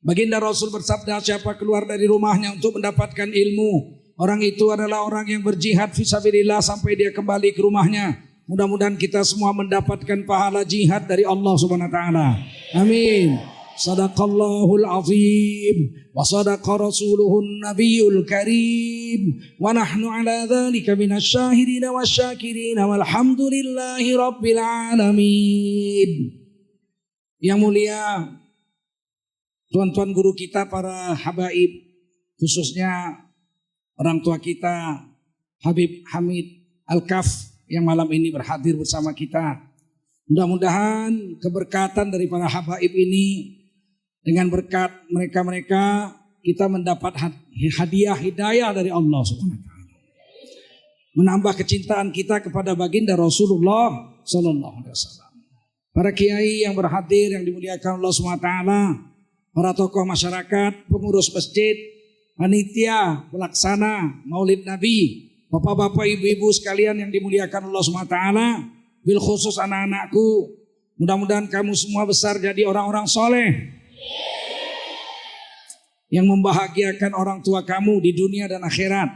Baginda Rasul bersabda, siapa keluar dari rumahnya untuk mendapatkan ilmu, orang itu adalah orang yang berjihad fisabilillah sampai dia kembali ke rumahnya. Mudah-mudahan kita semua mendapatkan pahala jihad dari Allah Subhanahu wa taala. Amin. Sadaqallahul azim wa sadaqa rasuluhun nabiyul karim wa nahnu ala dzalika minasyahidin wasyakirin walhamdulillahi rabbil alamin. Yang mulia tuan-tuan guru kita, para habaib, khususnya orang tua kita Habib Hamid Al-Kaf yang malam ini berhadir bersama kita. Mudah-mudahan keberkatan dari para habaib ini, dengan berkat mereka-mereka kita mendapat hadiah hidayah dari Allah Subhanahu wa taala. Menambah kecintaan kita kepada baginda Rasulullah sallallahu alaihi wasallam. Para kiai yang berhadir yang dimuliakan Allah Subhanahu wa taala, para tokoh masyarakat, pengurus masjid, panitia, pelaksana Maulid Nabi, bapak-bapak, ibu-ibu sekalian yang dimuliakan Allah Subhanahu wa taala, bil khusus anak-anakku, mudah-mudahan kamu semua besar jadi orang-orang soleh yang membahagiakan orang tua kamu di dunia dan akhirat,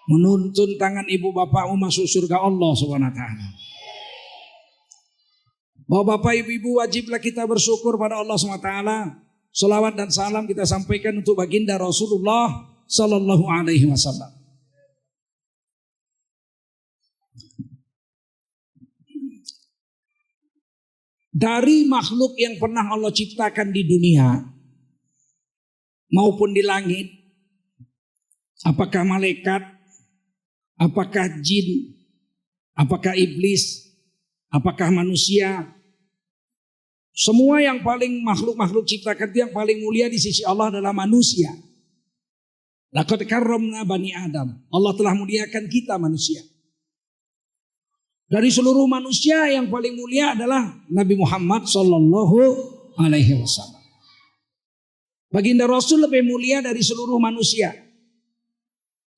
menuntun tangan ibu bapakmu masuk surga Allah Subhanahu wa taala. Bapak-bapak, ibu-ibu, wajiblah kita bersyukur pada Allah SWT. Salawat dan salam kita sampaikan untuk baginda Rasulullah sallallahu alaihi wasallam. Dari makhluk yang pernah Allah ciptakan di dunia maupun di langit, apakah malaikat, apakah jin, apakah iblis, apakah manusia, semua yang paling makhluk-makhluk ciptakan itu yang paling mulia di sisi Allah adalah manusia. Laqad karramna bani Adam. Allah telah muliakan kita manusia. Dari seluruh manusia yang paling mulia adalah Nabi Muhammad sallallahu alaihi wasallam. Baginda Rasul lebih mulia dari seluruh manusia.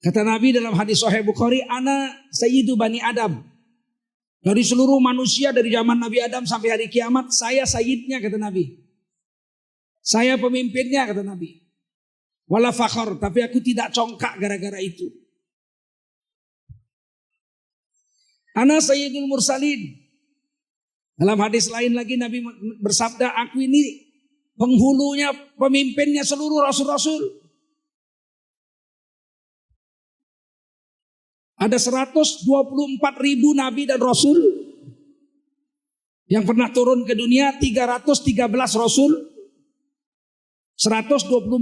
Kata Nabi dalam hadis Sahih Bukhari, ana sayyidu bani Adam. Dari seluruh manusia dari zaman Nabi Adam sampai hari kiamat, saya sayyidnya, kata Nabi. Saya pemimpinnya, kata Nabi. Wala fakhar, tapi aku tidak congkak gara-gara itu. Ana sayyidul mursalin. Dalam hadis lain lagi Nabi bersabda, aku ini penghulunya, pemimpinnya seluruh rasul-rasul. Ada 124.000 nabi dan rasul yang pernah turun ke dunia, 313 rasul, 124.000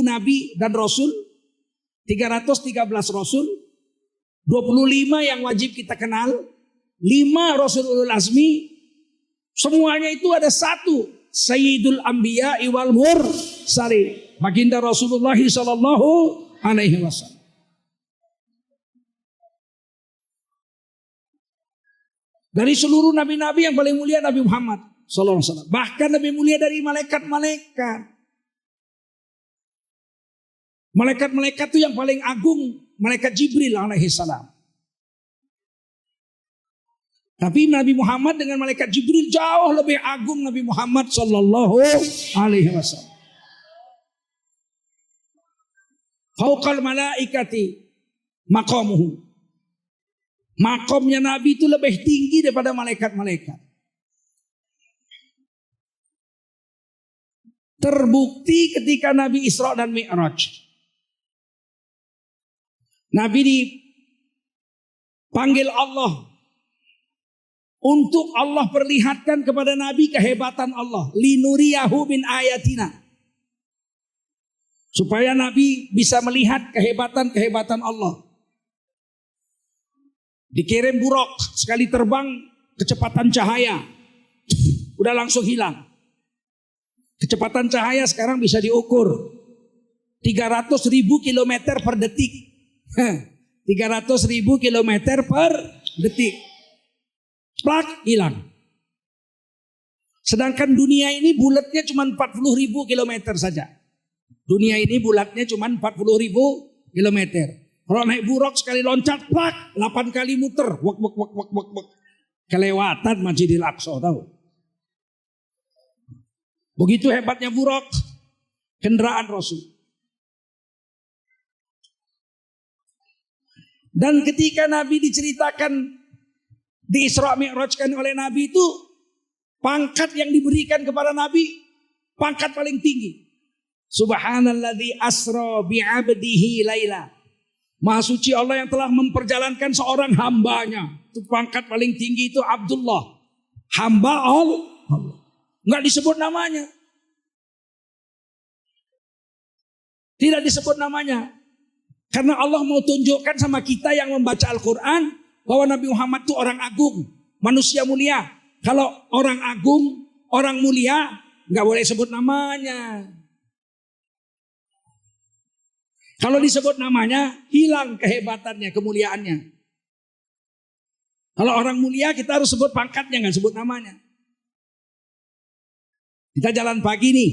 nabi dan rasul, 313 rasul, 25 yang wajib kita kenal, 5 rasul ulul azmi, semuanya itu ada satu, Sayyidul Anbiya wal Mursalin, baginda Rasulullah sallallahu alaihi wasallam. Dari seluruh nabi-nabi yang paling mulia Nabi Muhammad sallallahu alaihi wasallam. Bahkan lebih mulia dari malaikat-malaikat. Malaikat-malaikat itu yang paling agung, malaikat Jibril alaihi salam. Tapi Nabi Muhammad dengan malaikat Jibril jauh lebih agung Nabi Muhammad sallallahu alaihi wasallam. Fauqal malaikati maqamuhu. Makomnya Nabi itu lebih tinggi daripada malaikat-malaikat. Terbukti ketika Nabi Isra dan Mi'raj. Nabi dipanggil Allah untuk Allah perlihatkan kepada Nabi kehebatan Allah. Linuriyahu min ayatina. Supaya Nabi bisa melihat kehebatan-kehebatan Allah. Dikirim buruk, sekali terbang kecepatan cahaya, udah langsung hilang. Kecepatan cahaya sekarang bisa diukur 300.000 km per detik. 300.000 km per detik. Plak, hilang. Sedangkan dunia ini bulatnya cuma 40.000 km saja. Dunia ini bulatnya cuma 40.000 km. Kalau naik buruk sekali loncat, plak, 8 kali muter, wak. Kelewatan Masjidil Aqsa, tahu? Begitu hebatnya Buraq, kendaraan Rasul. Dan ketika Nabi diceritakan, di Isra Mi'rajkan oleh Nabi itu, pangkat yang diberikan kepada Nabi, pangkat paling tinggi. Subhanalladzi asra bi'abdihi laila. Maha suci Allah yang telah memperjalankan seorang hambanya. Itu pangkat paling tinggi itu Abdullah. Hamba Allah. Enggak disebut namanya. Tidak disebut namanya. Karena Allah mau tunjukkan sama kita yang membaca Al-Quran bahwa Nabi Muhammad itu orang agung, manusia mulia. Kalau orang agung, orang mulia, nggak boleh sebut namanya. Kalau disebut namanya, hilang kehebatannya, kemuliaannya. Kalau orang mulia, kita harus sebut pangkatnya, nggak sebut namanya. Kita jalan pagi nih,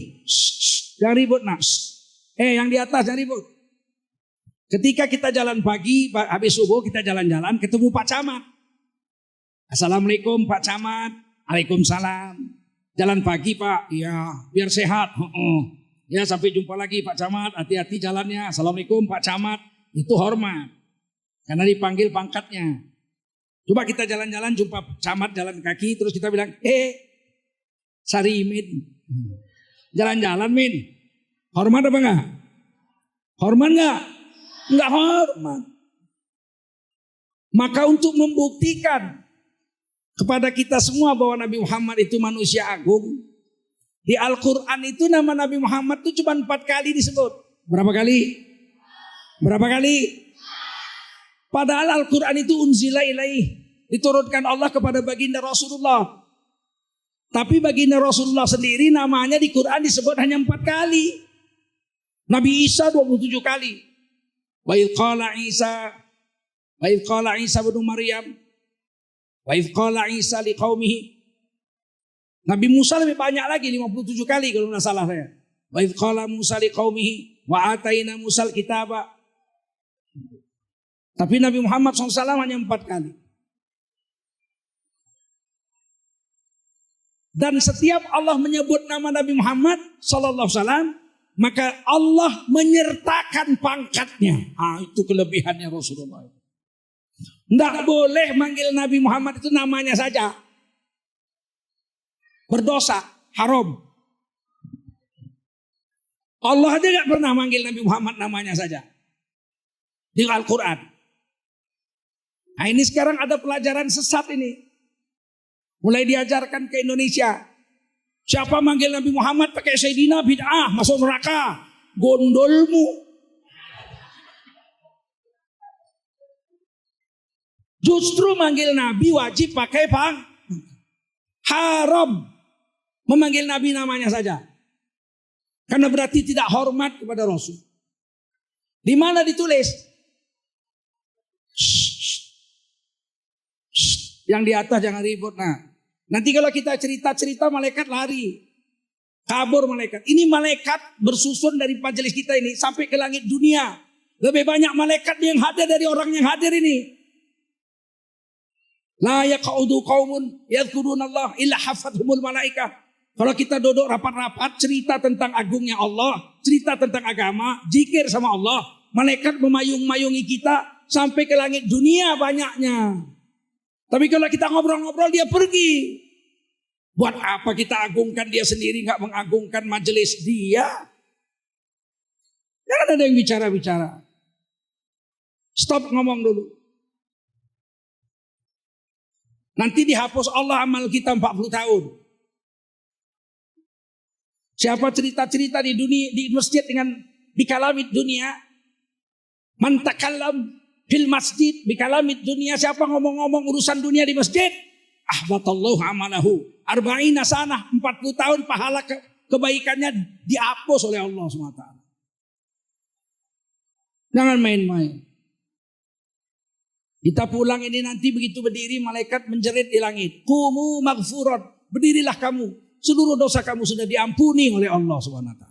jangan ribut nak. Yang di atas jangan ribut. Ketika kita jalan pagi, habis subuh kita jalan-jalan, ketemu Pak Camat. Assalamualaikum Pak Camat. Waalaikumsalam. Jalan pagi Pak, ya biar sehat. Ya sampai jumpa lagi Pak Camat, hati-hati jalannya. Assalamualaikum Pak Camat. Itu hormat. Karena dipanggil pangkatnya. Coba kita jalan-jalan, jumpa Camat jalan kaki, terus kita bilang, Sari Min. Jalan-jalan Min. Hormat apa enggak? Hormat enggak? Enggak hormat. Maka untuk membuktikan kepada kita semua bahwa Nabi Muhammad itu manusia agung, di Al-Quran itu nama Nabi Muhammad itu cuma 4 kali disebut. Berapa kali? Berapa kali? Padahal Al-Quran itu unzila ilaih, diturunkan Allah kepada baginda Rasulullah. Tapi baginda Rasulullah sendiri namanya di Quran disebut hanya 4 kali. Nabi Isa 27 kali. Wa idh qala Isa bin Maryam, wa idh qala Isa liqaumihi. Nabi Musa lebih banyak lagi, 57 kali kalau tidak salah saya. Wa idh qala Musa liqaumihi wa ataina Musal kitaba. Tapi Nabi Muhammad SAW hanya 4 kali. Dan setiap Allah menyebut nama Nabi Muhammad SAW, maka Allah menyertakan pangkatnya. Itu kelebihannya Rasulullah. Tidak boleh manggil Nabi Muhammad itu namanya saja. Berdosa, haram. Allah aja gak pernah manggil Nabi Muhammad namanya saja. Di Al-Quran. Nah ini sekarang ada pelajaran sesat ini. Mulai diajarkan ke Indonesia. Siapa manggil Nabi Muhammad pakai Sayyidina bid'ah, masuk neraka. Gondolmu. Justru manggil Nabi wajib pakai haram. Memanggil Nabi namanya saja. Karena berarti tidak hormat kepada Rasul. Di mana ditulis? Yang di atas jangan ribut. Nanti kalau kita cerita-cerita malaikat lari. Kabur malaikat. Ini malaikat bersusun dari majelis kita ini sampai ke langit dunia. Lebih banyak malaikat yang hadir dari orang yang hadir ini. La yaqaudu qaumun yadhkurunallah illa hafathumul malaikah. Kalau kita duduk rapat-rapat cerita tentang agungnya Allah, cerita tentang agama, zikir sama Allah, malaikat memayung-mayungi kita sampai ke langit dunia banyaknya. Tapi kalau kita ngobrol-ngobrol dia pergi. Buat apa kita agungkan dia sendiri, nggak mengagungkan majelis dia? Jangan ada yang bicara-bicara. Stop ngomong dulu. Nanti dihapus Allah amal kita 40 tahun. Siapa cerita-cerita di dunia, di masjid dengan bikalamid dunia, man takallam fil masjid bikalamid dunia, siapa ngomong-ngomong urusan dunia di masjid, ahbatallahu amalahu. 40 sanah, 40 tahun pahala kebaikannya dihapus oleh Allah SWT. Jangan main-main. Kita pulang ini nanti begitu berdiri malaikat menjerit di langit. Qumu maghfurat. Berdirilah kamu. Seluruh dosa kamu sudah diampuni oleh Allah SWT.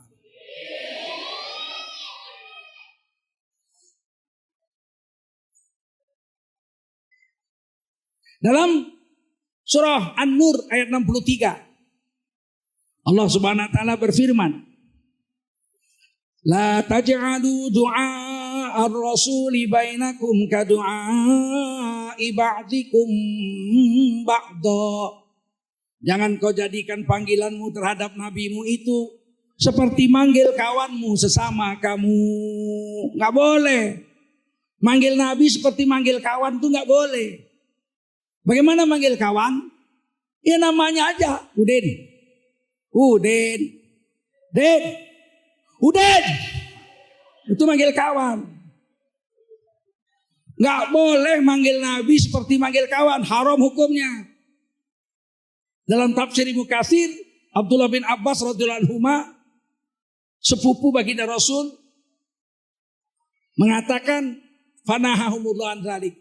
Dalam surah An-Nur ayat 63. Allah Subhanahu wa taala berfirman, la taj'alu du'a ar-rasuli bainakum ka du'a'i ba'dikum ba'da. Jangan kau jadikan panggilanmu terhadap nabimu itu seperti manggil kawanmu sesama kamu. Nggak boleh. Manggil nabi seperti manggil kawan itu nggak boleh. Bagaimana manggil kawan? Ya namanya aja. Udin. Udin. Den. Udin. Itu manggil kawan. Nggak boleh manggil nabi seperti manggil kawan. Haram hukumnya. Dalam tafsir Ibnu Katsir, Abdullah bin Abbas radhiyallahu anhuma, sepupu baginda Rasul, mengatakan fanahahumullah an dzalik.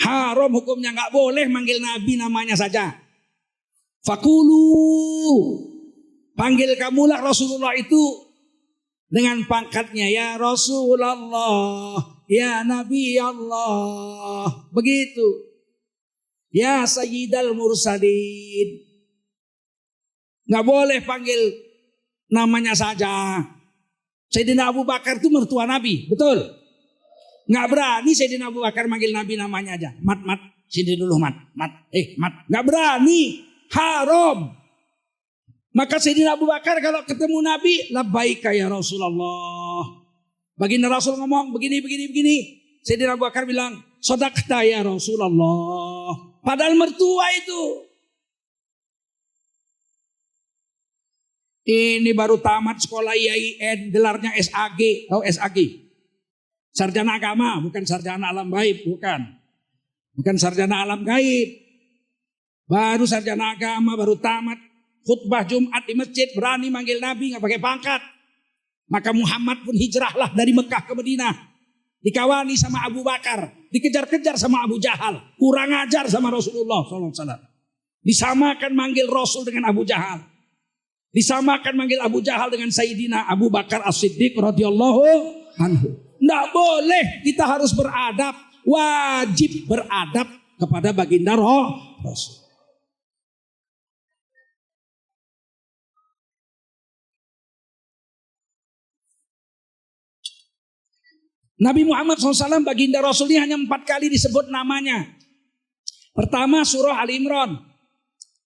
Haram hukumnya, nggak boleh manggil nabi namanya saja. Fakulu, panggil kamulah Rasulullah itu dengan pangkatnya, ya Rasulullah, ya Nabi Allah, begitu. Ya Sayyidal Mursalin. Nggak boleh panggil namanya saja. Sayyidina Abu Bakar itu mertua Nabi, betul? Nggak berani Sayyidina Abu Bakar manggil Nabi namanya aja. Mat, sini dulu mat. Nggak berani, haram. Maka Sayyidina Abu Bakar kalau ketemu Nabi, labbaika ya Rasulullah. Baginda Rasul ngomong begini. Sayyidina Abu Bakar bilang, shadaqta ya Rasulullah. Padahal mertua itu. Ini baru tamat sekolah IAIN, gelarnya SAG. Tahu SAG? Sarjana agama, bukan sarjana alam gaib, bukan. Bukan sarjana alam gaib. Baru sarjana agama, baru tamat. Khutbah Jumat di masjid, berani manggil Nabi, nggak pakai pangkat. Maka Muhammad pun hijrahlah dari Mekah ke Madinah. Dikawani sama Abu Bakar, dikejar-kejar sama Abu Jahal. Kurang ajar sama Rasulullah SAW. Disamakan manggil Rasul dengan Abu Jahal. Disamakan manggil Abu Jahal dengan Sayyidina Abu Bakar As-Siddiq radhiyallahu anhu. Nggak boleh, kita harus beradab, wajib beradab kepada baginda Rasul. Nabi Muhammad SAW baginda Rasul ini hanya 4 kali disebut namanya. Pertama surah Ali Imran.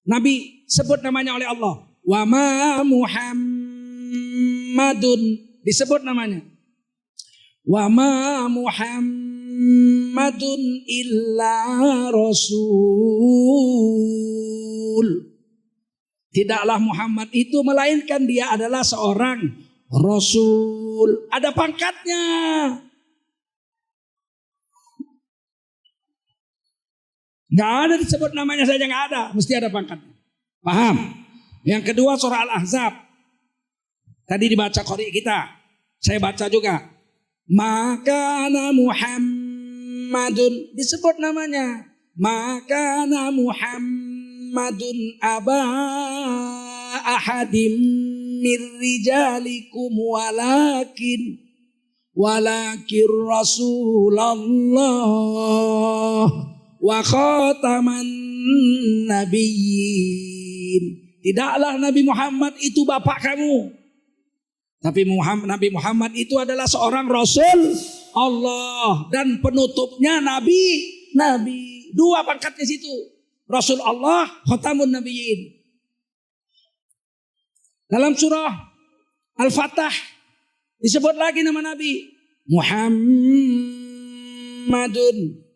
Nabi sebut namanya oleh Allah. Wa ma Muhammadun, disebut namanya. Wa ma Muhammadun illa rasul. Tidaklah Muhammad itu melainkan dia adalah seorang rasul. Ada pangkatnya. Nggak ada disebut namanya saja, nggak ada. Mesti ada pangkatnya. Paham? Yang kedua surah Al-Ahzab. Tadi dibaca qari kita. Saya baca juga. Maka Muhammadun, disebut namanya. Maka Muhammadun aba ahadim mir rijalikum walakin Rasulullah wa khataman nabiyyin. Tidaklah Nabi Muhammad itu bapak kamu. Tapi Nabi Muhammad itu adalah seorang Rasul Allah. Dan penutupnya Nabi. Dua pangkatnya situ. Rasul Allah, khatamun nabiyyin. Dalam surah Al-Fatah disebut lagi nama Nabi. Muhammadun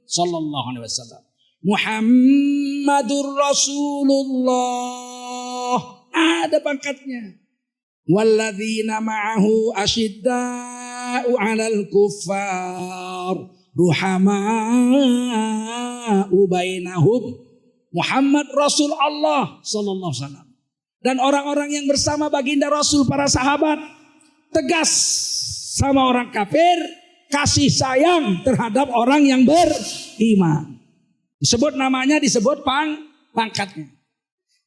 sallallahu alaihi wasallam. Muhammadur Rasulullah. Ada pangkatnya. Walladzina ma'ahu asyidda'u 'alal kuffar ruhama'u bainahum. Muhammad Rasul Allah sallallahu alaihi wasallam. Dan orang-orang yang bersama baginda Rasul, para sahabat, tegas sama orang kafir, kasih sayang terhadap orang yang beriman. Disebut namanya, disebut pangkatnya.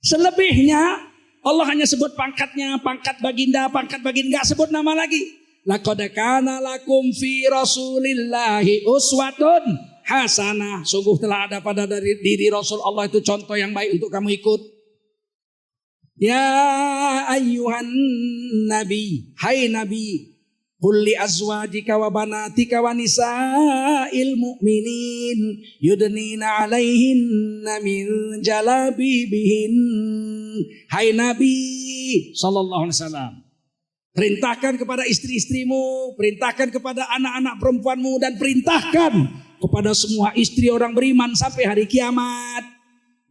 Selebihnya Allah hanya sebut pangkatnya, pangkat baginda, enggak sebut nama lagi. Laqad kana lakum fi Rasulillahi uswatun hasanah. Sungguh telah ada pada diri Rasul Allah itu contoh yang baik untuk kamu ikut. Ya ayyuhan nabi, hai nabi, qul li azwajika wa banatika wa nisa'il mu'minin yudnina 'alaihinna min jalabibihin. Hai nabi sallallahu alaihi wasallam, perintahkan kepada istri-istrimu, perintahkan kepada anak-anak perempuanmu, dan perintahkan kepada semua istri orang beriman sampai hari kiamat.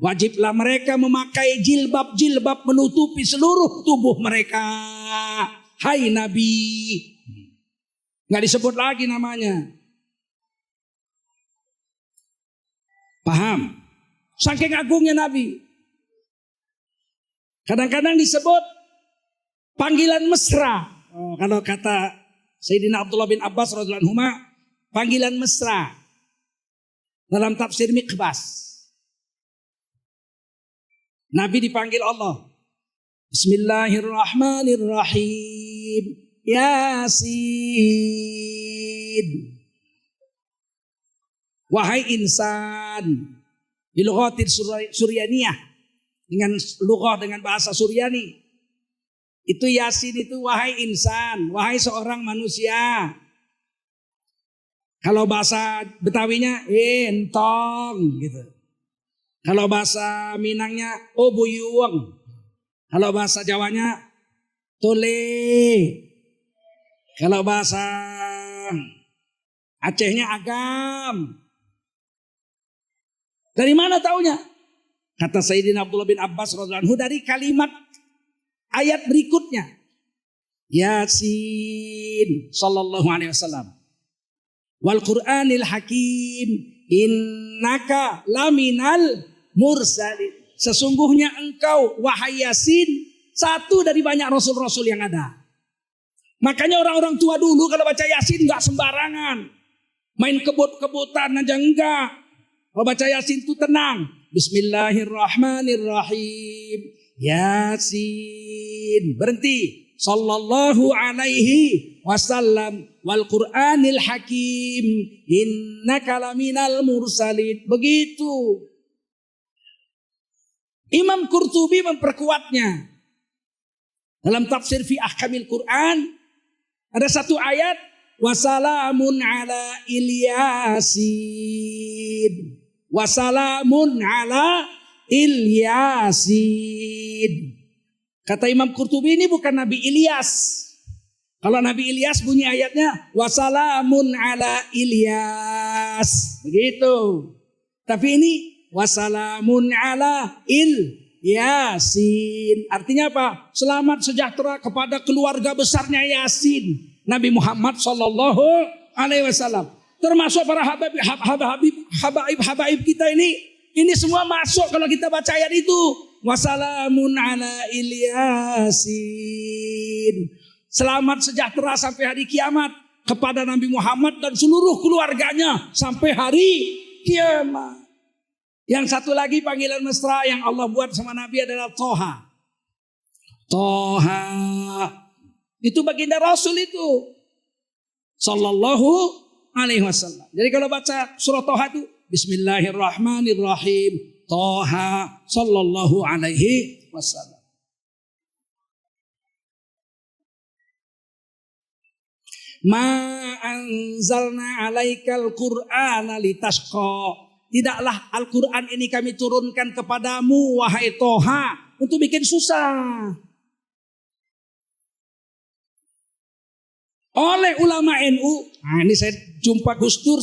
Wajiblah mereka memakai jilbab-jilbab menutupi seluruh tubuh mereka. Hai Nabi. Nggak disebut lagi namanya. Paham? Saking agungnya Nabi. Kadang-kadang disebut panggilan mesra. Kalau kata Sayyidina Abdullah bin Abbas radhiyallahu anhu, panggilan mesra dalam tafsir Miqbas. Nabi dipanggil Allah. Bismillahirrahmanirrahim. Yasin. Wahai insan. Di lughatil Suryaniyah. Dengan lughah, dengan bahasa Suryani. Itu Yasin itu wahai insan. Wahai seorang manusia. Kalau bahasa Betawinya entong gitu. Kalau bahasa Minangnya buyuang. Kalau bahasa Jawanya tole. Kalau bahasa Acehnya agam. Dari mana taunya? Kata Sayyidina Abdullah bin Abbas radhiyallahu anhu, dari kalimat ayat berikutnya. Yasin sallallahu alaihi wasallam. Wal Qur'anil Hakim innaka laminal mursalin. Sesungguhnya engkau wahai Yasin satu dari banyak rasul-rasul yang ada. Makanya orang-orang tua dulu kalau baca Yasin enggak sembarangan. Main kebut-kebutan aja enggak. Kalau baca Yasin itu tenang. Bismillahirrahmanirrahim. Yasin. Berhenti. Sallallahu alaihi wasallam wal Qur'anil Hakim innaka laminal mursalin. Begitu. Imam Qurtubi memperkuatnya. Dalam tafsir fi ahkamil Quran ada satu ayat, wasalamun ala Ilyasin. Wasalamun ala Ilyasin. Kata Imam Qurtubi, ini bukan Nabi Ilyas. Kalau Nabi Ilyas bunyi ayatnya wasalamun ala Ilyas. Begitu. Tapi ini wasalamun ala Yasin. Artinya apa? Selamat sejahtera kepada keluarga besarnya Yasin. Nabi Muhammad sallallahu alaihi wasallam. Termasuk para habaib kita ini. Ini semua masuk kalau kita baca ayat itu. Wasalamun ala Yasin. Selamat sejahtera sampai hari kiamat kepada Nabi Muhammad dan seluruh keluarganya sampai hari kiamat. Yang satu lagi panggilan mesra yang Allah buat sama Nabi adalah Toha. Toha. Itu baginda Rasul itu. Sallallahu alaihi wasallam. Jadi kalau baca surah Toha itu Bismillahirrahmanirrahim. Toha sallallahu alaihi wasallam. Ma anzalna alaikal Qur'ana litashqa. Tidaklah Al-Quran ini kami turunkan kepadamu wahai Toha untuk bikin susah. Oleh ulama NU, nah ini saya jumpa Gus Dur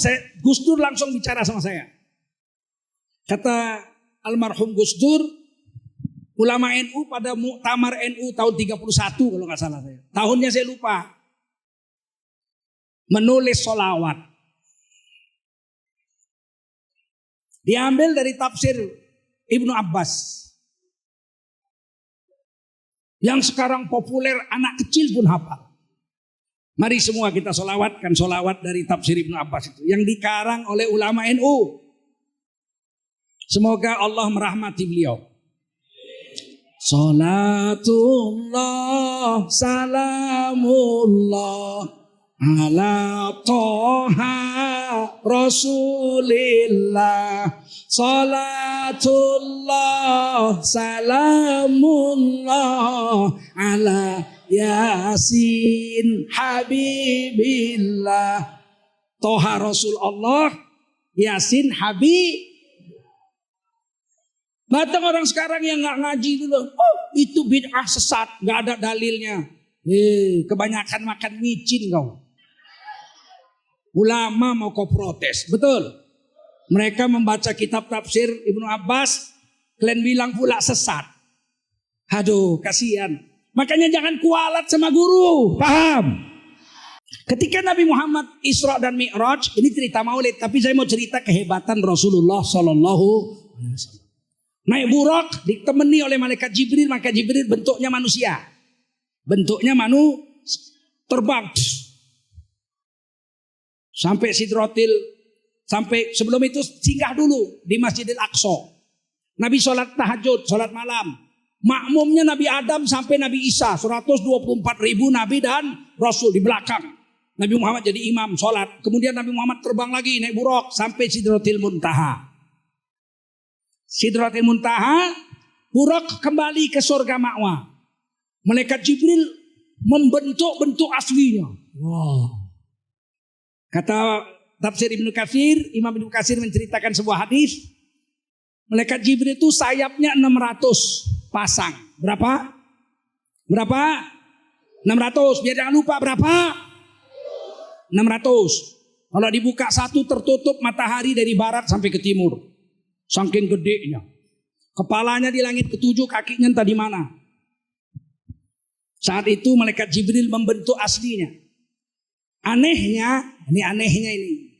langsung bicara sama saya. Kata almarhum Gus Dur, ulama NU pada Muktamar NU tahun 31 kalau nggak salah saya. Tahunnya saya lupa. Menulis sholawat. Diambil dari tafsir Ibnu Abbas. Yang sekarang populer anak kecil pun hafal. Mari semua kita sholawatkan sholawat dari tafsir Ibnu Abbas itu. Yang dikarang oleh ulama NU. Semoga Allah merahmati beliau. Salatullah salamullah ala Toha Rasulillah. Salatullah salamullah ala Yasin Habibillah. Toha Rasulullah, Yasin Habib. Batang orang sekarang yang nggak ngaji dulu, oh itu bid'ah sesat, nggak ada dalilnya. Kebanyakan makan micin kau. Ulama mau kau protes, betul? Mereka membaca kitab tafsir Ibnu Abbas, kalian bilang pula sesat. Aduh, kasihan. Makanya jangan kualat sama guru, paham? Ketika Nabi Muhammad Isra dan Mi'raj, ini cerita Maulid, tapi saya mau cerita kehebatan Rasulullah Sallallahu Alaihi Wasallam. Naik burak, ditemani oleh malaikat Jibril, maka Jibril bentuknya manusia, bentuknya terbang sampai Sidratil. Sampai sebelum itu singgah dulu di Masjidil Aqsa. Nabi sholat tahajud, sholat malam. Makmumnya Nabi Adam sampai Nabi Isa. 124.000 Nabi dan Rasul di belakang. Nabi Muhammad jadi imam sholat. Kemudian Nabi Muhammad terbang lagi naik buraq sampai Sidratil Muntaha. Sidratil Muntaha, buraq kembali ke surga ma'wa. Malaikat Jibril membentuk aslinya. Wow. Kata tafsir Ibnu Katsir, Imam Ibnu Katsir menceritakan sebuah hadis. Malaikat Jibril itu sayapnya 600 pasang. Berapa? 600. Biar jangan lupa berapa? 600. Kalau dibuka satu tertutup matahari dari barat sampai ke timur. Saking gedenya. Kepalanya di langit ketujuh, kakinya entah di mana. Saat itu malaikat Jibril membentuk aslinya. Anehnya ini.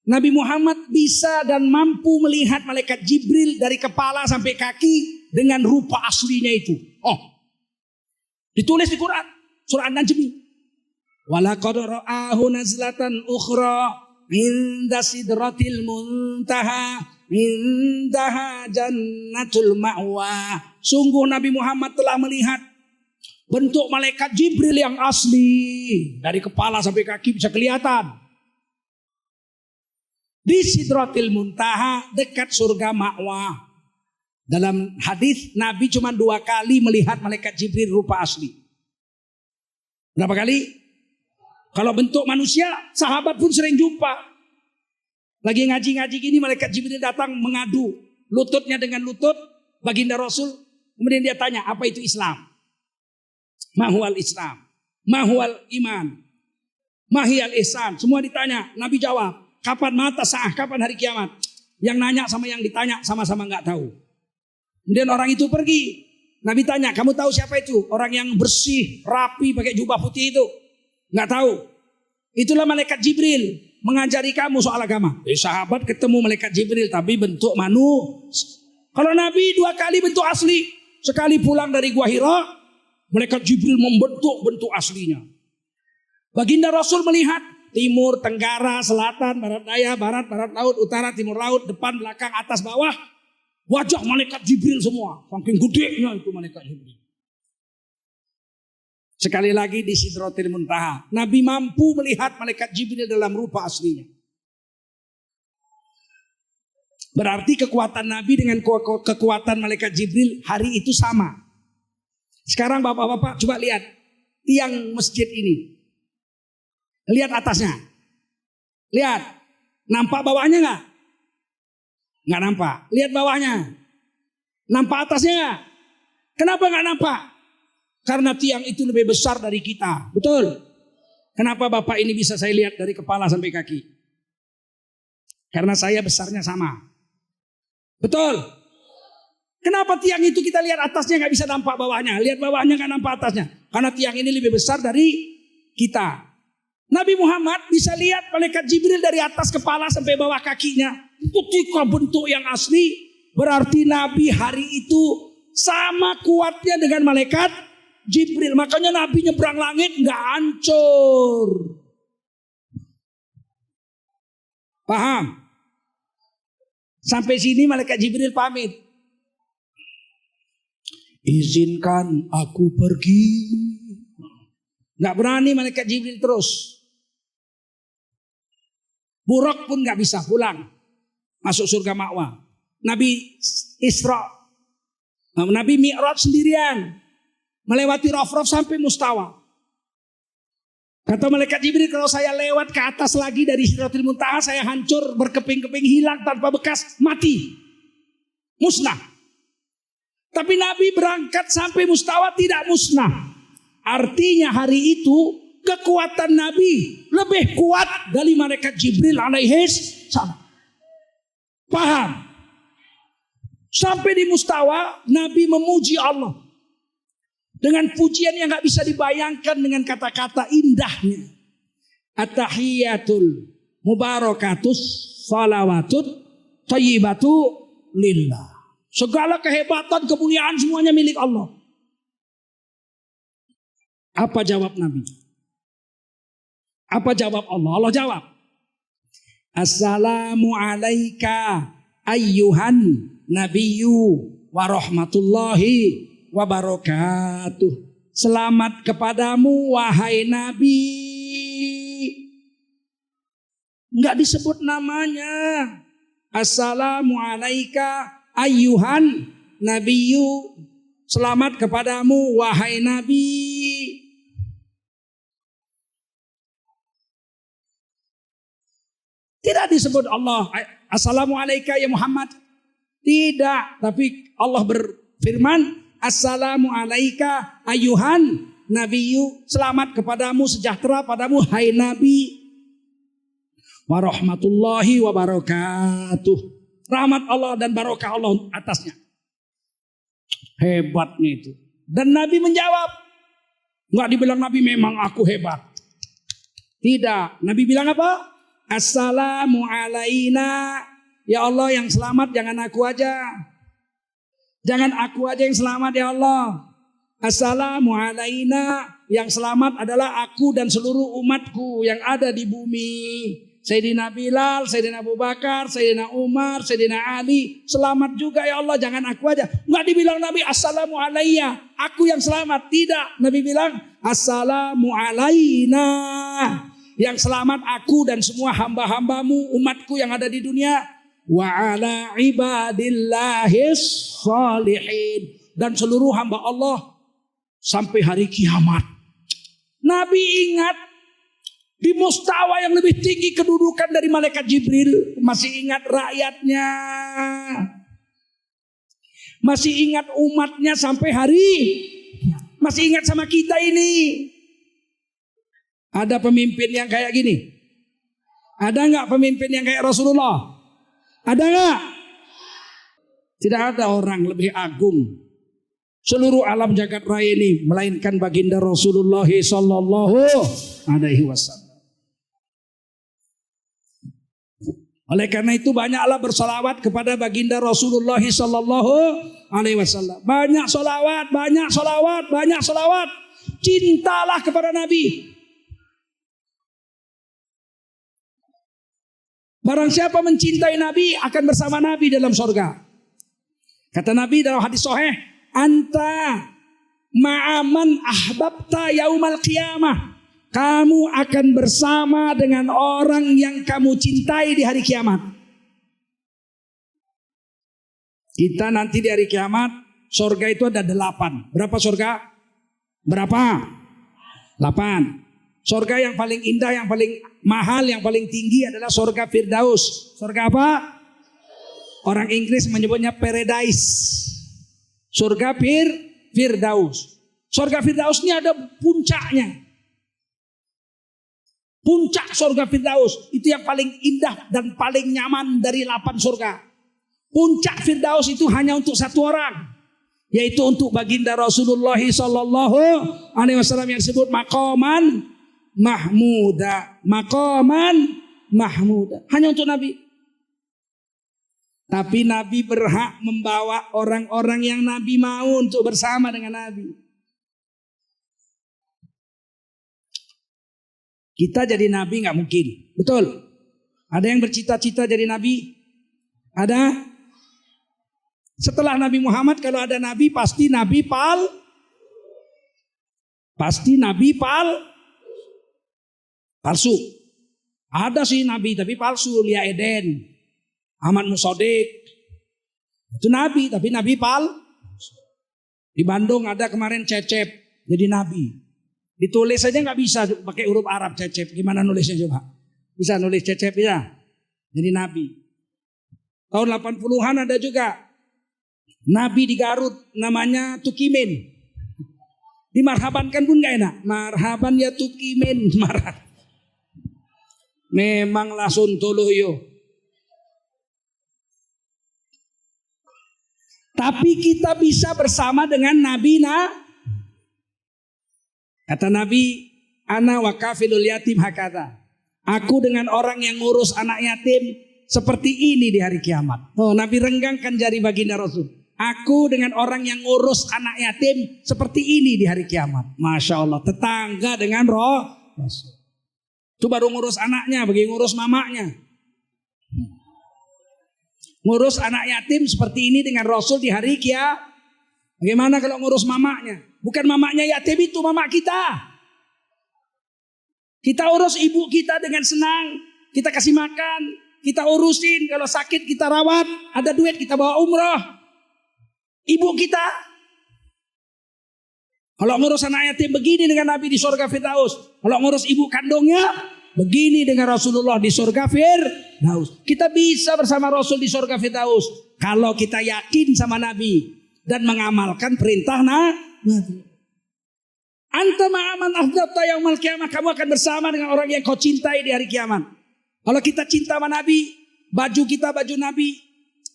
Nabi Muhammad bisa dan mampu melihat malaikat Jibril dari kepala sampai kaki dengan rupa aslinya itu. Oh, ditulis di Quran, surah An-Najm. Walaqad ra'ahu nazlatan ukhra inda sidratil muntaha indaha jannatul ma'wa. Sungguh Nabi Muhammad telah melihat bentuk malaikat Jibril yang asli. Dari kepala sampai kaki bisa kelihatan. Di Sidratil Muntaha dekat surga ma'wa. Dalam hadis Nabi cuma 2 kali melihat malaikat Jibril rupa asli. Berapa kali? Kalau bentuk manusia, sahabat pun sering jumpa. Lagi ngaji-ngaji gini, malaikat Jibril datang mengadu lututnya dengan lutut baginda Rasul. Kemudian dia tanya, apa itu Islam? Mahual Islam, mahual iman, mahiyal ihsan. Semua ditanya, Nabi jawab. Kapan mata sa'ah, kapan hari kiamat? Yang nanya sama yang ditanya sama-sama nggak tahu. Kemudian orang itu pergi. Nabi tanya, kamu tahu siapa itu? Orang yang bersih, rapi, pakai jubah putih itu. Nggak tahu. Itulah malaikat Jibril mengajari kamu soal agama. Sahabat ketemu malaikat Jibril tapi bentuk manusia. Kalau Nabi 2 kali bentuk asli. Sekali pulang dari Gua Hira, malaikat Jibril bentuk aslinya. Baginda Rasul melihat timur, tenggara, selatan, barat daya, barat laut, utara, timur laut, depan, belakang, atas, bawah. Wajah malaikat Jibril semua. Saking gedenya itu malaikat Jibril. Sekali lagi di Sidratil Muntaha. Nabi mampu melihat malaikat Jibril dalam rupa aslinya. Berarti kekuatan Nabi dengan kekuatan malaikat Jibril hari itu sama. Sekarang bapak-bapak coba lihat tiang masjid ini. Lihat atasnya. Lihat. Nampak bawahnya enggak? Enggak nampak. Lihat bawahnya. Nampak atasnya enggak? Kenapa enggak nampak? Karena tiang itu lebih besar dari kita. Betul? Kenapa bapak ini bisa saya lihat dari kepala sampai kaki? Karena saya besarnya sama. Betul? Kenapa tiang itu kita lihat atasnya enggak bisa nampak bawahnya? Lihat bawahnya enggak nampak atasnya. Karena tiang ini lebih besar dari kita. Nabi Muhammad bisa lihat malaikat Jibril dari atas kepala sampai bawah kakinya. Ketika bentuk yang asli, berarti Nabi hari itu sama kuatnya dengan malaikat Jibril. Makanya Nabi nyebrang langit nggak hancur. Paham? Sampai sini malaikat Jibril pamit. Izinkan aku pergi. Nggak berani malaikat Jibril terus. Buruk pun gak bisa pulang. Masuk surga ma'wa. Nabi Isra. Nabi Mi'raj sendirian. Melewati Raf-Raf sampai Mustawa. Kata malaikat Jibril, kalau saya lewat ke atas lagi dari Sidratul Muntaha, saya hancur, berkeping-keping, hilang tanpa bekas, mati. Musnah. Tapi Nabi berangkat sampai Mustawa tidak musnah. Artinya hari itu kekuatan Nabi lebih kuat dari malaikat Jibril alaihi salam. Paham? Sampai di Mustawa, Nabi memuji Allah. Dengan pujian yang gak bisa dibayangkan dengan kata-kata indahnya. At-tahiyatul mubarakatus salawatut thayyibatu lillah. Segala kehebatan, kemuliaan semuanya milik Allah. Apa jawab Nabi? Apa jawab Allah? Allah jawab. Assalamu alaika ayyuhan nabiyyu wa rahmatullahi wa barakatuh. Selamat kepadamu wahai Nabi. Enggak disebut namanya. Assalamu alaika ayyuhan nabiyyu. Selamat kepadamu wahai Nabi. Tidak disebut Allah assalamu alaika ya Muhammad. Tidak, tapi Allah berfirman assalamu alaika ayyuhan nabiyyu. Selamat kepadamu, sejahtera padamu hai Nabi. Warahmatullahi wabarakatuh. Rahmat Allah dan barakah Allah atasnya. Hebatnya itu. Dan Nabi menjawab. Enggak dibilang Nabi memang aku hebat. Tidak. Nabi bilang apa? Assalamu alaina. Ya Allah yang selamat jangan aku aja. Jangan aku aja yang selamat ya Allah. Assalamu alaina. Yang selamat adalah aku dan seluruh umatku yang ada di bumi. Sayyidina Bilal, Sayyidina Abu Bakar, Sayyidina Umar, Sayyidina Ali. Selamat juga ya Allah, jangan aku aja. Enggak dibilang Nabi assalamu alayya, aku yang selamat. Tidak, Nabi bilang assalamu alaina. Yang selamat aku dan semua hamba-hambamu, umatku yang ada di dunia. Wa ala ibadillahis salihin. Dan seluruh hamba Allah sampai hari kiamat. Nabi ingat di Mustawa yang lebih tinggi kedudukan dari malaikat Jibril. Masih ingat rakyatnya. Masih ingat umatnya sampai hari. Masih ingat sama kita ini. Ada pemimpin yang kayak gini? Ada gak pemimpin yang kayak Rasulullah? Ada gak? Tidak ada orang lebih agung seluruh alam jagat raya ini melainkan baginda Rasulullah sallallahu alaihi wasallam. Oleh karena itu banyaklah bersalawat kepada baginda Rasulullah sallallahu alaihi wasallam. Banyak salawat, banyak salawat, banyak salawat. Cintalah kepada Nabi. Barang siapa mencintai Nabi akan bersama Nabi dalam surga. Kata Nabi dalam hadis sahih, anta ma'aman ahbabta yaumal qiyamah. Kamu akan bersama dengan orang yang kamu cintai di hari kiamat. Kita nanti di hari kiamat, surga itu ada 8. Berapa surga? Berapa? 8. Surga yang paling indah, yang paling mahal, yang paling tinggi adalah surga Firdaus. Surga apa? Orang Inggris menyebutnya paradise. Surga Firdaus. Surga Firdaus ini ada puncaknya. Puncak surga Firdaus itu yang paling indah dan paling nyaman dari 8 surga. Puncak Firdaus itu hanya untuk satu orang, yaitu untuk baginda Rasulullah sallallahu alaihi wasallam yang disebut maqaman mahmuda. Maqaman mahmuda. Hanya untuk Nabi. Tapi Nabi berhak membawa orang-orang yang Nabi mau untuk bersama dengan Nabi. Kita jadi Nabi gak mungkin. Betul. Ada yang bercita-cita jadi Nabi? Ada? Setelah Nabi Muhammad kalau ada Nabi pasti Nabi palsu. Ada sih nabi tapi palsu, Lia Eden, Ahmad Musodik. Itu nabi tapi nabi palsu. Di Bandung ada kemarin Cecep jadi nabi. Ditulis saja nggak bisa pakai huruf Arab Cecep. Gimana nulisnya coba? Bisa nulis Cecep ya? Jadi nabi. Tahun 80-an ada juga nabi di Garut namanya Tukimin. Dimarhabankan pun gak enak. Marhaban ya Tukimin. Memanglah Sontoloyo. Tapi kita bisa bersama dengan Nabi kata Nabi, ana wa kafilul yatim hakata. Aku dengan orang yang ngurus anak yatim seperti ini di hari kiamat. Oh, Nabi renggangkan jari baginda Rasul. Aku dengan orang yang ngurus anak yatim seperti ini di hari kiamat. Masya Allah, tetangga dengan Rasul. Itu baru ngurus anaknya, bagi ngurus mamanya. Ngurus anak yatim seperti ini dengan Rasul di hari kiamat. Bagaimana kalau ngurus mamanya? Bukan mamanya yatim, itu mama kita. Kita urus ibu kita dengan senang. Kita kasih makan, kita urusin. Kalau sakit kita rawat, ada duit kita bawa umroh. Ibu kita. Kalau ngurus anak yatim begini dengan Nabi di surga Firdaus. Kalau ngurus ibu kandungnya begini dengan Rasulullah di surga Firdaus. Kita bisa bersama Rasul di surga Firdaus kalau kita yakin sama Nabi dan mengamalkan perintah Nabi. Anta ma'aman afdata yaumal qiyamah, kamu akan bersama dengan orang yang kau cintai di hari kiamat. Kalau kita cinta sama Nabi, baju kita baju Nabi,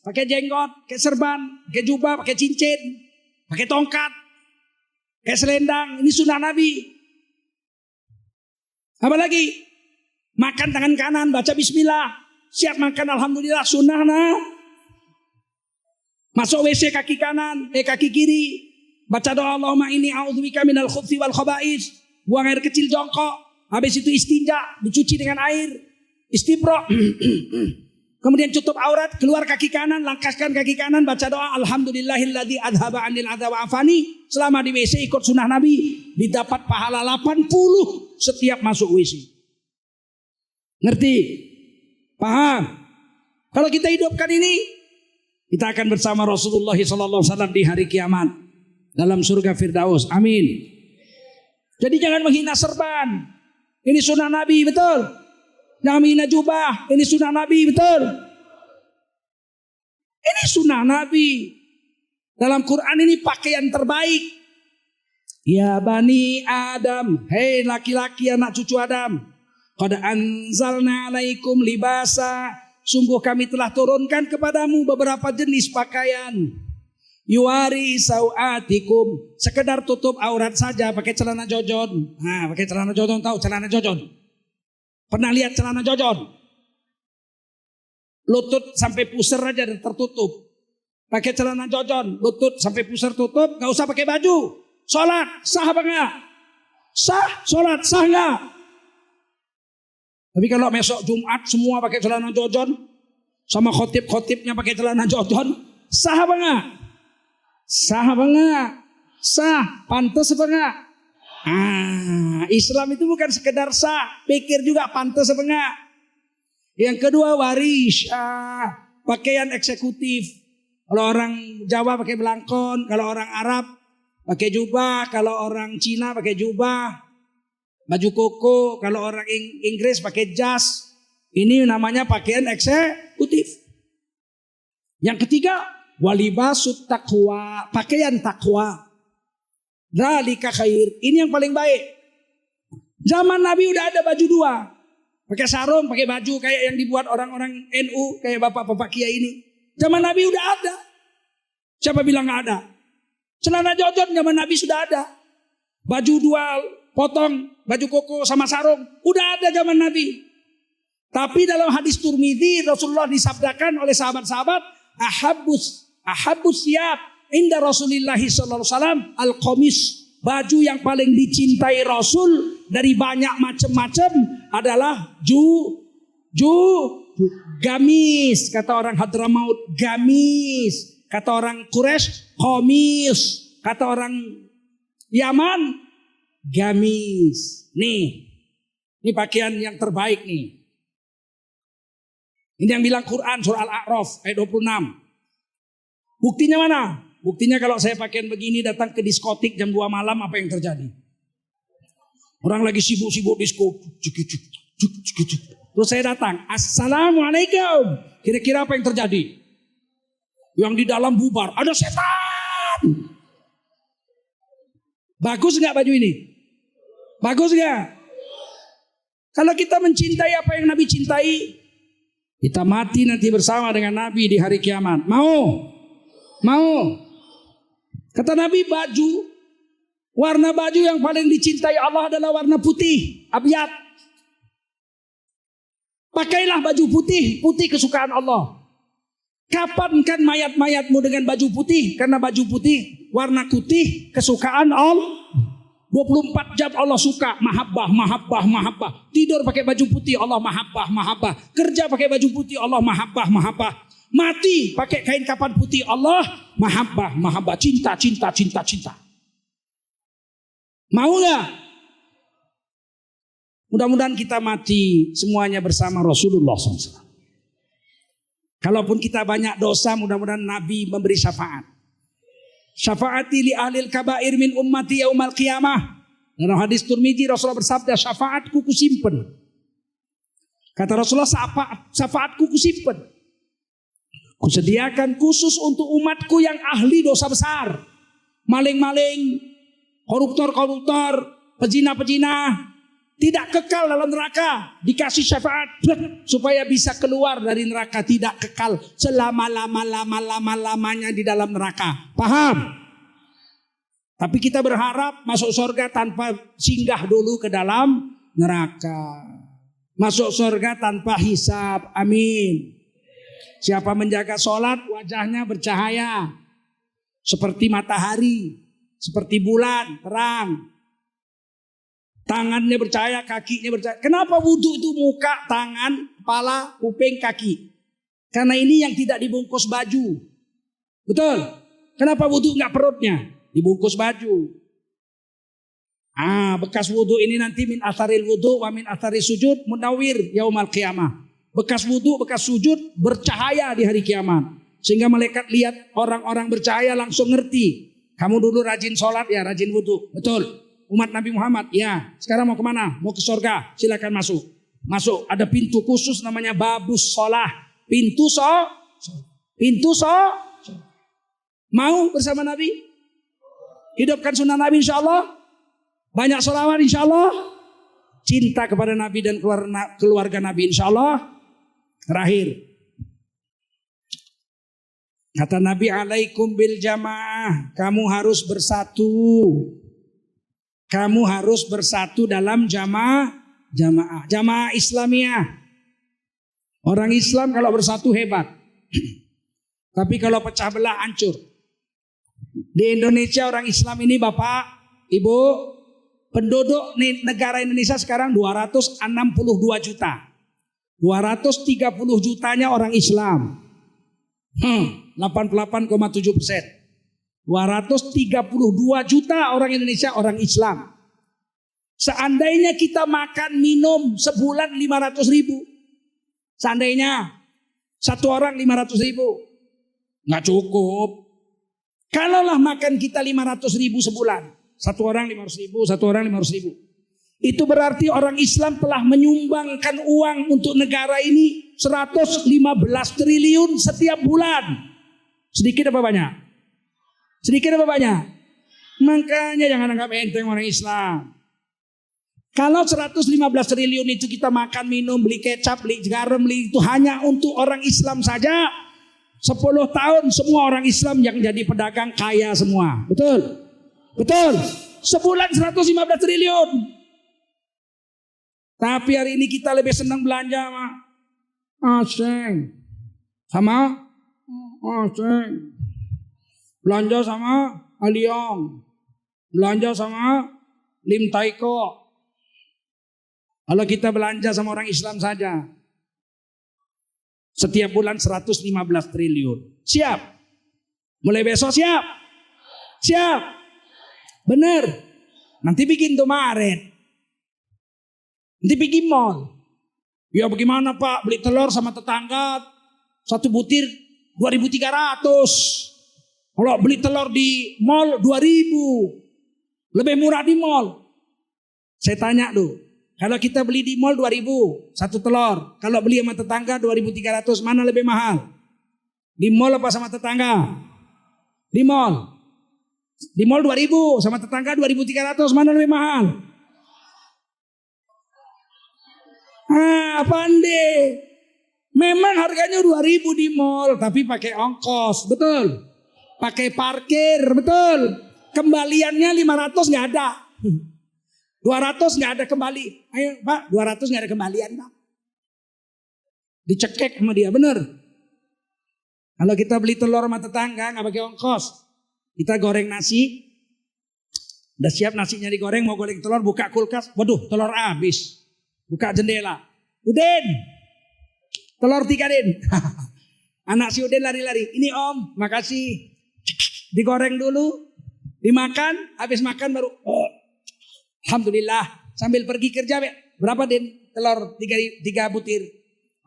pakai jenggot, pakai serban, pakai jubah, pakai cincin, pakai tongkat, pakai selendang, ini sunnah Nabi. Apa lagi? Makan tangan kanan, baca bismillah, siap makan alhamdulillah, sunnah Masuk WC kaki kanan, kaki kiri, baca doa Allahumma inni a'udzubika minal khubuthi wal khaba'is, buang air kecil jongkok, habis itu istinja, dicuci dengan air, istibra. Kemudian tutup aurat, keluar kaki kanan, langkahkan kaki kanan, baca doa alhamdulillahilladzi adhaba 'anil adza wa afani. Selama di WC ikut sunnah Nabi, didapat pahala 80 setiap masuk WC. Ngerti? Paham? Kalau kita hidupkan ini, kita akan bersama Rasulullah SAW di hari kiamat dalam surga Firdaus. Amin. Jadi jangan menghina serban. Ini sunnah Nabi, betul. Jangan menghina jubah. Ini sunnah Nabi, betul. Ini sunnah Nabi. Dalam Quran ini pakaian terbaik. Ya Bani Adam, hei laki-laki anak cucu Adam, qad anzalna alaikum libasa, sungguh kami telah turunkan kepadamu beberapa jenis pakaian. Yuwari sau'atikum, sekedar tutup aurat saja, pakai celana jojon. Nah, pakai celana jojon, tahu celana jojon? Pernah lihat celana jojon? Lutut sampai pusar aja tertutup. Pakai celana jojon, lutut sampai pusar tutup, gak usah pakai baju. Sholat, sah apa enggak? Sah, sholat, sah enggak? Tapi kalau besok Jumat semua pakai celana jojon, sama khotib-khotibnya pakai celana jojon, sah apa enggak? Sah apa enggak? Sah, pantas apa enggak? Islam itu bukan sekedar sah, pikir juga pantas apa enggak. Yang kedua waris, pakaian eksekutif. Kalau orang Jawa pakai belangkon, kalau orang Arab pakai jubah, kalau orang Cina pakai jubah, baju koko, kalau orang Inggris pakai jas. Ini namanya pakaian eksekutif. Yang ketiga, walibasut taqwa, pakaian takwa. Dzalika khair, ini yang paling baik. Zaman Nabi udah ada baju dua. Pakai sarung, pakai baju kayak yang dibuat orang-orang NU, kayak bapak-bapak kiai ini. Zaman Nabi udah ada. Siapa bilang gak ada? Celana jojon zaman Nabi sudah ada. Baju dua potong, baju koko sama sarung, udah ada zaman Nabi. Tapi dalam hadis Tirmidzi, Rasulullah disabdakan oleh sahabat-sahabat, ahabbus siyab inda Rasulillah sallallahu alaihi wasallam al-qamis. Baju yang paling dicintai Rasul dari banyak macam-macam adalah gamis. Kata orang Hadramaut, gamis. Kata orang Quraisy, qamis. Kata orang Yaman, gamis. Nih, ini pakaian yang terbaik nih. Ini yang bilang Quran surah Al-A'raf ayat 26. Buktinya mana? Buktinya kalau saya pakaian begini datang ke diskotik jam 2 malam, apa yang terjadi? Orang lagi sibuk-sibuk disko. Terus saya datang, Assalamualaikum. Kira-kira apa yang terjadi? Yang di dalam bubar, ada setan. Bagus nggak baju ini? Bagus nggak? Kalau kita mencintai apa yang Nabi cintai, kita mati nanti bersama dengan Nabi di hari kiamat. Mau? Mau? Kata Nabi, warna baju yang paling dicintai Allah adalah warna putih, abyad. Pakailah baju putih, putih kesukaan Allah. Kapan kan mayat-mayatmu dengan baju putih? Karena baju putih, warna putih kesukaan Allah. 24 jam Allah suka, mahabbah, mahabbah, mahabbah. Tidur pakai baju putih, Allah mahabbah, mahabbah. Kerja pakai baju putih, Allah mahabbah, mahabbah. Mati pakai kain kapan putih, Allah mahabbah, mahabbah. Cinta, cinta, cinta, cinta. Mau gak? Mudah-mudahan kita mati semuanya bersama Rasulullah SAW. Kalaupun kita banyak dosa, mudah-mudahan Nabi memberi syafaat. Syafaati li ahlil kabair min ummati yaumal qiyamah. Dalam hadis Tirmidzi Rasulullah bersabda, syafaatku kusimpen. Kata Rasulullah, syafaatku kusimpen. Kusediakan khusus untuk umatku yang ahli dosa besar. Maling-maling, koruptor-koruptor, pezina-pezina. Tidak kekal dalam neraka. Dikasih syafaat supaya bisa keluar dari neraka. Tidak kekal selama-lamanya di dalam neraka. Paham? Tapi kita berharap masuk surga tanpa singgah dulu ke dalam neraka. Masuk surga tanpa hisab. Amin. Siapa menjaga sholat, wajahnya bercahaya. Seperti matahari. Seperti bulan, terang. Tangannya bercahaya, kakinya bercahaya. Kenapa wudhu itu muka, tangan, kepala, kuping, kaki? Karena ini yang tidak dibungkus baju. Betul? Kenapa wudhu nggak perutnya? Dibungkus baju. Bekas wudhu ini nanti min atharil wudhu wa min athari sujud munawir yaumal qiyamah. Bekas wudhu, bekas sujud bercahaya di hari kiamat. Sehingga malaikat lihat orang-orang bercahaya langsung ngerti. Kamu dulu rajin sholat ya, rajin wudhu. Betul. Umat Nabi Muhammad, ya. Sekarang mau kemana? Mau ke surga. Silakan masuk. Masuk. Ada pintu khusus namanya babus sholah. Pintu Mau bersama Nabi? Hidupkan sunnah Nabi insya Allah. Banyak sholawat insya Allah. Cinta kepada Nabi dan keluarga Nabi insya Allah. Terakhir. Kata Nabi, alaikum bil jamaah. Kamu harus bersatu. Kamu harus bersatu dalam jamaah Islamiyah. Orang Islam kalau bersatu hebat. Tapi kalau pecah belah hancur. Di Indonesia orang Islam ini Bapak, Ibu, penduduk negara Indonesia sekarang 262 juta. 230 jutanya orang Islam. 88,7%. 232 juta orang Indonesia orang Islam. Seandainya kita makan minum sebulan 500 ribu. Seandainya satu orang 500 ribu. Nggak cukup. Kalaulah makan kita 500 ribu sebulan. Satu orang 500 ribu, satu orang 500 ribu. Itu berarti orang Islam telah menyumbangkan uang untuk negara ini 115 triliun setiap bulan. Sedikit apa banyak? Sedikit apa banyak? Makanya jangan anggap enteng orang Islam. Kalau 115 triliun itu kita makan, minum, beli kecap, beli garam, beli itu hanya untuk orang Islam saja. 10 tahun semua orang Islam yang jadi pedagang kaya semua. Betul? Betul. Sebulan 115 triliun. Tapi hari ini kita lebih senang belanja sama asing. Sama asing. Belanja sama Aliong. Belanja sama Lim Taiko. Kalau kita belanja sama orang Islam saja. Setiap bulan 115 triliun. Siap? Mulai besok siap? Siap? Benar? Nanti bikin tuh Maret. Nanti bikin mall. Ya bagaimana Pak, beli telur sama tetangga satu butir 2.300. Kalau beli telur di mall 2.000. Lebih murah di mall. Saya tanya tuh, kalau kita beli di mall 2.000 satu telur, kalau beli sama tetangga 2.300, mana lebih mahal? Di mall apa sama tetangga? Di mall. Di mall 2.000 sama tetangga 2.300, mana lebih mahal? Pandai. Memang harganya 2.000 di mall, tapi pakai ongkos, betul. Pakai parkir, betul. Kembaliannya 500 nggak ada. 200 nggak ada kembali. Ayo Pak, 200 nggak ada kembalian Pak. Dicekek sama dia, bener. Kalau kita beli telur sama tetangga nggak pakai ongkos. Kita goreng nasi, udah siap nasinya digoreng, mau goreng telur, buka kulkas, waduh telur habis. Buka jendela, Udin, telur 3 Din. Anak si Udin lari-lari, ini Om, makasih. Digoreng dulu, dimakan, habis makan baru, oh, alhamdulillah. Sambil pergi kerja, berapa Din? Telur 3 butir.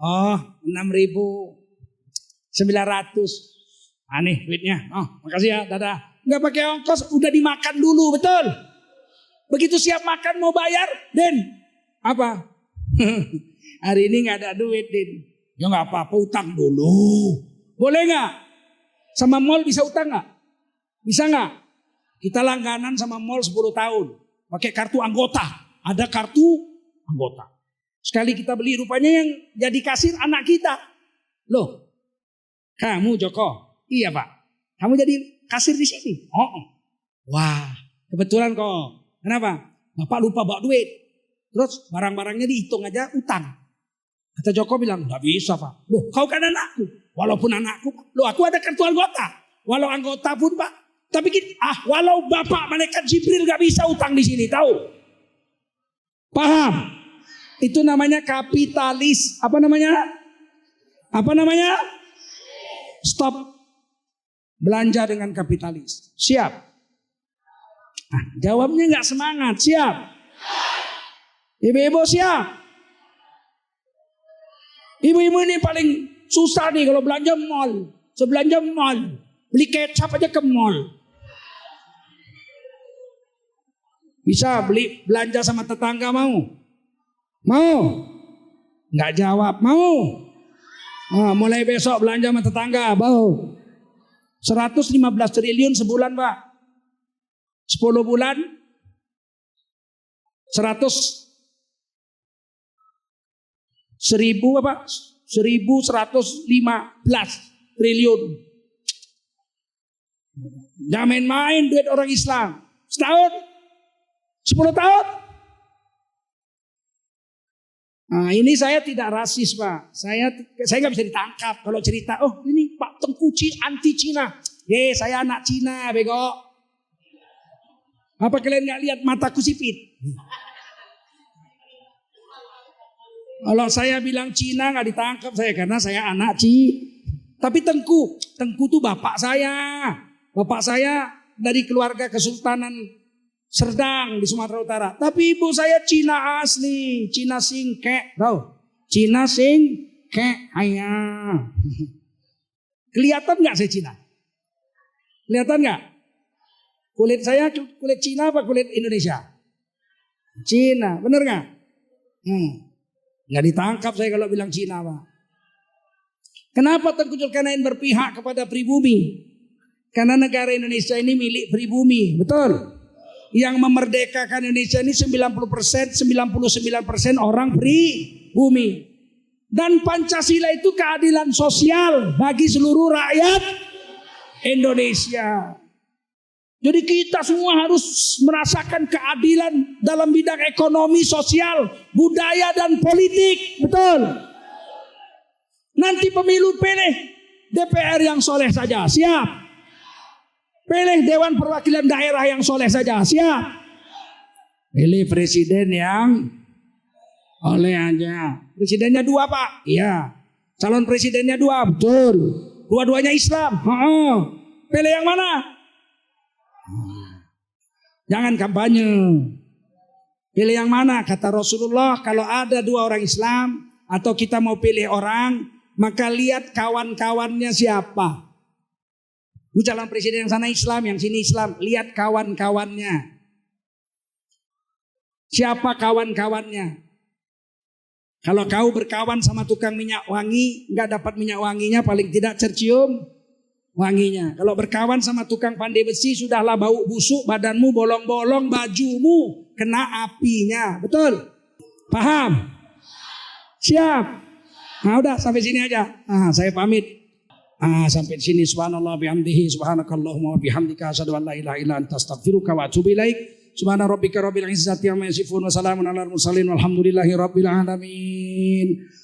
Oh, 6.900. Aneh duitnya. Oh, makasih ya, dadah. Nggak pakai ongkos, udah dimakan dulu, betul. Begitu siap makan mau bayar, Din. Apa? Hari ini nggak ada duit, Din. Ya nggak apa-apa, utang dulu. Boleh nggak? Sama mall bisa utang nggak? Bisa nggak? Kita langganan sama mall 10 tahun. Pakai kartu anggota. Ada kartu anggota. Sekali kita beli, rupanya yang jadi kasir anak kita. Loh, kamu Joko? Iya Pak. Kamu jadi kasir di sini? Oh. Wah, kebetulan kok. Kenapa? Bapak lupa bawa duit. Terus barang-barangnya dihitung aja utang. Kata Joko bilang, nggak bisa Pak. Loh, kau kan anakku. Walaupun anakku, loh aku ada kartu anggota. Walau anggota pun Pak. Tapi walau Bapak malaikat Jibril nggak bisa utang di sini, tahu? Paham? Itu namanya kapitalis. Apa namanya? Apa namanya? Stop. Belanja dengan kapitalis. Siap? Nah, jawabnya nggak semangat. Siap? Ibu-ibu siap? Ibu-ibu ini paling susah nih kalau belanja mall. Sebelanja mall. Beli kecap aja ke mall. Bisa beli belanja sama tetangga mau? Mau? Nggak jawab. Mau? Oh, mulai besok belanja sama tetangga. Mau? 115 triliun sebulan Pak. 10 bulan 1115 triliun. Jangan main-main duit orang Islam. Setahun? 10 tahun? Nah, ini saya tidak rasis Pak. Saya nggak bisa ditangkap kalau cerita. Oh ini Pak Tengku anti Cina. Saya anak Cina bego. Apa kalian nggak lihat mataku sipit? Kalau saya bilang Cina nggak ditangkap saya karena saya anak Tapi Tengku tuh bapak saya. Bapak saya dari keluarga Kesultanan Serdang di Sumatera Utara. Tapi ibu saya Cina asli, Cina Singkek, tahu? Cina Singkek, ayah. Kelihatan nggak saya Cina? Kelihatan nggak? Kulit saya kulit Cina apa kulit Indonesia? Cina, bener nggak? Nggak ditangkap saya kalau bilang Cina Pak. Kenapa Tengku Zulkarnain berpihak kepada pribumi? Karena negara Indonesia ini milik pribumi, betul? Yang memerdekakan Indonesia ini 99% orang pribumi. Dan Pancasila itu keadilan sosial bagi seluruh rakyat Indonesia. Jadi kita semua harus merasakan keadilan dalam bidang ekonomi, sosial, budaya dan politik, betul? Nanti pemilu pilih DPR yang soleh saja, siap? Pilih Dewan Perwakilan Daerah yang soleh saja, siap? Pilih presiden yang oleh aja. Presidennya 2 Pak, iya. Calon presidennya 2, betul. Dua-duanya Islam. Pilih yang mana? Jangan kampanye. Pilih yang mana? Kata Rasulullah, kalau ada 2 orang Islam, atau kita mau pilih orang, maka lihat kawan-kawannya siapa. Ini calon presiden yang sana Islam, yang sini Islam. Lihat kawan-kawannya. Siapa kawan-kawannya? Kalau kau berkawan sama tukang minyak wangi, nggak dapat minyak wanginya, paling tidak tercium wanginya. Kalau berkawan sama tukang pandai besi, sudahlah bau busuk, badanmu bolong-bolong, bajumu kena apinya. Betul? Paham? Siap? Nah udah sampai sini aja. Saya pamit. Sampai sini. Subhanallah bihamdihi, subhanakallahumma wa bihamdika, asyhadu an la ilaha illa anta, astaghfiruka wa atubu ilaik. Subhana rabbika rabbil izzati amma yasifun wa salamun alal mursalin walhamdulillahi rabbil alamin.